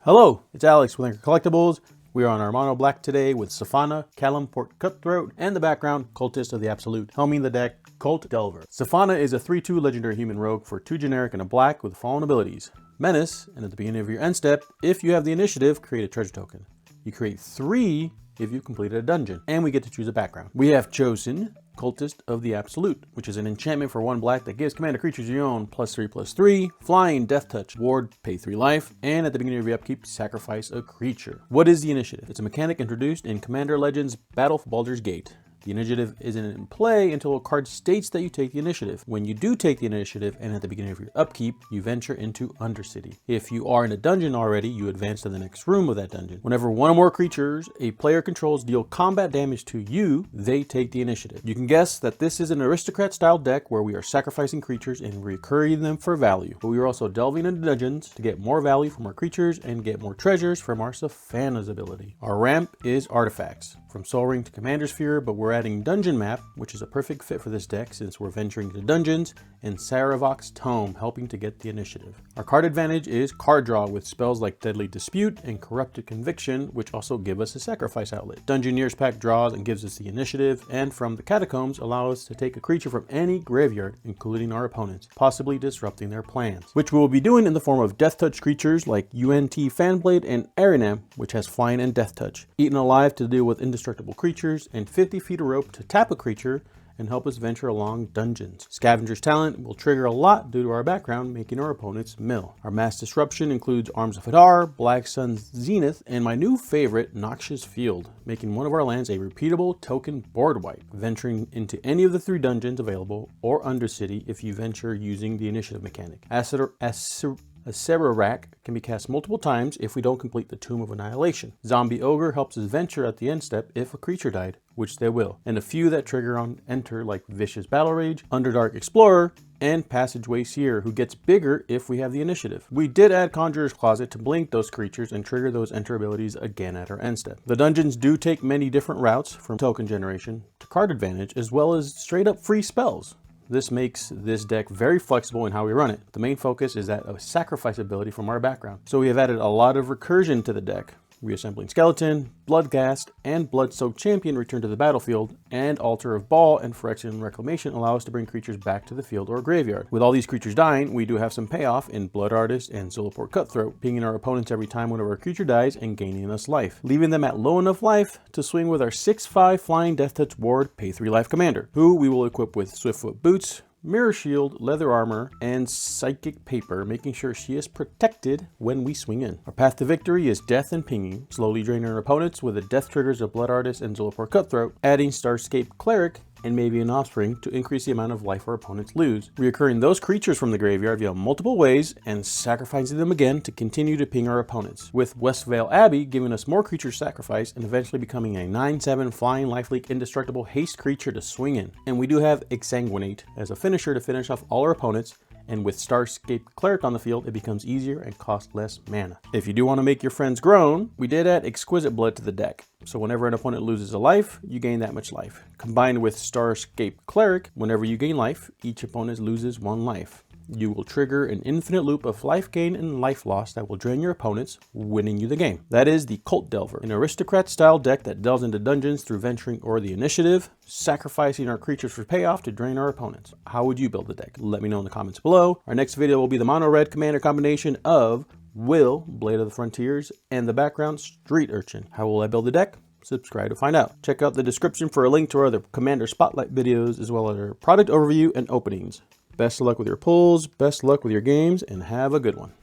Hello, it's Alex with Anchor Collectibles. We are on our mono black today with Safana, Calimport Cutthroat, and the background, Cultist of the Absolute, helming the deck, Cult Delver. Safana is a 3/2 legendary human rogue for 2 generic and a black with fallen abilities. Menace, and at the beginning of your end step, if you have the initiative, create a treasure token. You create 3 if you completed a dungeon, and we get to choose a background. We have chosen Cultist of the Absolute, which is an enchantment for 1 black that gives commander creatures you own +3/+3, flying, death touch, ward, pay 3 life, and at the beginning of your upkeep, sacrifice a creature. What is the initiative? It's a mechanic introduced in Commander Legends Battle for Baldur's Gate. The initiative isn't in play until a card states that you take the initiative. When you do take the initiative and at the beginning of your upkeep, you venture into Undercity. If you are in a dungeon already, you advance to the next room of that dungeon. Whenever 1 or more creatures a player controls deal combat damage to you, they take the initiative. You can guess that this is an Aristocrat style deck where we are sacrificing creatures and recurring them for value. But we are also delving into dungeons to get more value from our creatures and get more treasures from our Safana's ability. Our ramp is artifacts, from Soul Ring to Commander Sphere, but we're adding Dungeon Map, which is a perfect fit for this deck since we're venturing into dungeons, and Saravok's Tome, helping to get the initiative. Our card advantage is card draw with spells like Deadly Dispute and Corrupted Conviction, which also give us a sacrifice outlet. Dungeoneer's Pact draws and gives us the initiative, and from the Catacombs allow us to take a creature from any graveyard, including our opponents, possibly disrupting their plans, which we will be doing in the form of Death Touch creatures like UNT Fanblade and Arinam, which has flying and death touch. Eaten Alive to deal with indestructible creatures, and 50 feet of rope to tap a creature and help us venture along dungeons. Scavenger's Talent will trigger a lot due to our background, making our opponents mill. Our Mass Disruption includes Arms of Hadar, Black Sun's Zenith, and my new favorite, Noxious Field, making one of our lands a repeatable token board wipe, venturing into any of the 3 dungeons available, or Undercity if you venture using the initiative mechanic. Acererak can be cast multiple times if we don't complete the Tomb of Annihilation. Zombie Ogre helps us venture at the end step if a creature died, which they will, and a few that trigger on enter like Vicious Battle Rage, Underdark Explorer, and Passageway Seer, who gets bigger if we have the initiative. We did add Conjurer's Closet to blink those creatures and trigger those enter abilities again at our end step. The dungeons do take many different routes, from token generation to card advantage, as well as straight up free spells. This makes this deck very flexible in how we run it. The main focus is that of sacrifice ability from our background. So we have added a lot of recursion to the deck. Reassembling Skeleton, Bloodghast, and Blood-Soaked Champion return to the battlefield, and Altar of Baal and Phyrexian Reclamation allow us to bring creatures back to the field or graveyard. With all these creatures dying, we do have some payoff in Blood Artist and Calimport Cutthroat, pinging our opponents every time whenever a creature dies and gaining us life, leaving them at low enough life to swing with our 6/5 flying Death Touch Ward, pay 3 life commander, who we will equip with Swiftfoot Boots, Mirror Shield, Leather Armor, and Psychic Paper, making sure she is protected when we swing in. Our path to victory is death and pinging, slowly draining our opponents with the death triggers of Blood Artist and Calimport Cutthroat, adding Starscape Cleric, and maybe an Offspring to increase the amount of life our opponents lose, reoccurring those creatures from the graveyard via multiple ways and sacrificing them again to continue to ping our opponents, with Westvale Abbey giving us more creature sacrifice and eventually becoming a 9/7 flying lifelink indestructible haste creature to swing in. And we do have Exsanguinate as a finisher to finish off all our opponents, and with Starscape Cleric on the field, it becomes easier and costs less mana. If you do want to make your friends groan, we did add Exquisite Blood to the deck. So whenever an opponent loses a life, you gain that much life. Combined with Starscape Cleric, whenever you gain life, each opponent loses 1 life. You will trigger an infinite loop of life gain and life loss that will drain your opponents, winning you the game. That is the Cult Delver, an Aristocrat style deck that delves into dungeons through venturing or the initiative, sacrificing our creatures for payoff to drain our opponents. How would you build the deck? Let me know in the comments below. Our next video will be the mono red commander combination of Will, Blade of the Frontiers, and the background Street Urchin. How will I build the deck? Subscribe to find out. Check out the description for a link to our other Commander Spotlight videos, as well as our product overview and openings. Best of luck with your pulls, best of luck with your games, and have a good one.